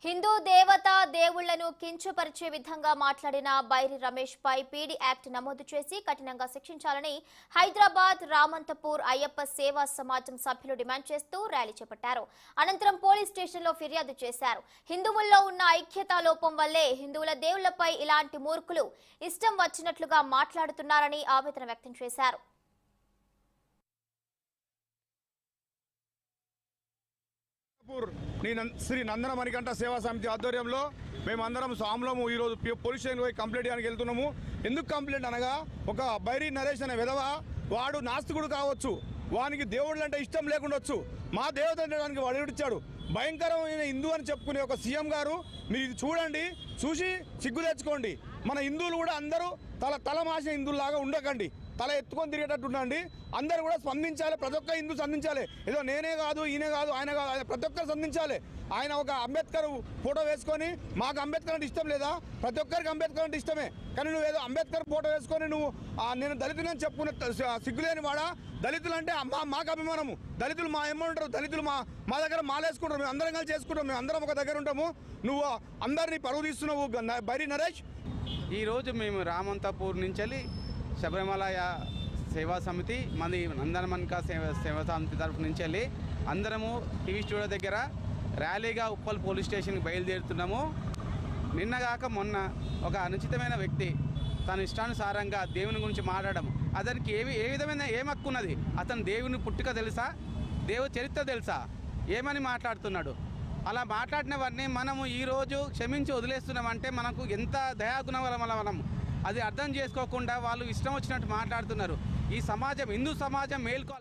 హిందూ దేవతా దేవుళ్లను కించపరిచే విధంగా మాట్లాడిన బైరి రమేష్ పై పీడీ యాక్ట్ నమోదు చేసి కఠినంగా శిక్షించాలని హైదరాబాద్ రామంతపూర్ అయ్యప్ప సేవా సమాజం సభ్యులు డిమాండ్ చేస్తూ ర్యాలీ చేపట్టారు. అనంతరం పోలీస్ స్టేషన్లో ఫిర్యాదు చేశారు. హిందువుల్లో ఉన్న ఐక్యతా లోపం వల్లే హిందువుల దేవుళ్లపై ఇలాంటి మూర్ఖులు ఇష్టం వచ్చినట్లుగా మాట్లాడుతున్నారని ఆవేదన వ్యక్తం చేశారు. శ్రీ నందన మణికంఠ సేవా సమితి ఆధ్వర్యంలో మేమందరం సాములము ఈరోజు పోలీస్ స్టేషన్కి పోయి కంప్లైంట్ చేయడానికి వెళ్తున్నాము. ఎందుకు కంప్లైంట్ అనగా, ఒక బైరి నరేష్ అనే విధవ వాడు నాస్తికుడు కావచ్చు, వానికి దేవుళ్ళు అంటే ఇష్టం లేకుండొచ్చు, మా దేవత అంటే వానికి వడిచాడు. భయంకరమైన హిందూ అని చెప్పుకునే ఒక సీఎం గారు మీరు ఇది చూడండి, చూసి సిగ్గు తెచ్చుకోండి. మన హిందువులు కూడా అందరూ తల మాసిన హిందువులాగా ఉండకండి, తల ఎత్తుకొని తిరిగేటట్టు ఉండండి. అందరూ కూడా స్పందించాలి, ప్రతి ఒక్క హిందూ స్పందించాలి. ఏదో నేనే కాదు, ఈయనే కాదు, ఆయన కాదు, ప్రతి ఒక్కరు స్పందించాలి. ఆయన ఒక అంబేద్కర్ ఫోటో వేసుకొని మాకు అంబేద్కర్ అంటే ఇష్టం లేదా? ప్రతి ఒక్కరికి అంబేద్కర్ అంటే ఇష్టమే, కానీ నువ్వు ఏదో అంబేద్కర్ ఫోటో వేసుకొని నువ్వు నేను దళితులని చెప్పుకునే సిగ్గులేని వాడా? దళితులు అంటే మాకు అభిమానము. దళితులు మా ఏమంటారు, దళితులు మా దగ్గర మాలేసుకుంటారు, మేము అందరం కలిసి చేసుకుంటాం, మేము అందరం ఒక దగ్గర ఉంటాము. నువ్వు అందరినీ పరువు తీస్తున్నావు బైరి నరేష్. ఈరోజు మేము రామంతపూర్ నుంచి శబరిమల సేవా సమితి మంది నందన మణికంఠ సేవా సమితి తరఫు నుంచి అందరము టీవీ స్టూడియో దగ్గర ర్యాలీగా ఉప్పల్ పోలీస్ స్టేషన్కి బయలుదేరుతున్నాము. నిన్నగాక మొన్న ఒక అనుచితమైన వ్యక్తి తన ఇష్టానుసారంగా దేవుని గురించి మాట్లాడడం, అతనికి ఏ విధమైన ఏం హక్కు ఉన్నది? అతను దేవుని పుట్టుక తెలుసా, దేవుని చరిత్ర తెలుసా, ఏమని మాట్లాడుతున్నాడు? అలా మాట్లాడినవన్నీ మనము ఈరోజు క్షమించి వదిలేస్తున్నామంటే మనకు ఎంత దయాగుణం వల్ల మనం అది అర్థం చేసుకోకుండా వాళ్ళు ఇష్టం వచ్చినట్టు మాట్లాడుతున్నారు. ఈ సమాజం, హిందూ సమాజం మేల్కోవాలి.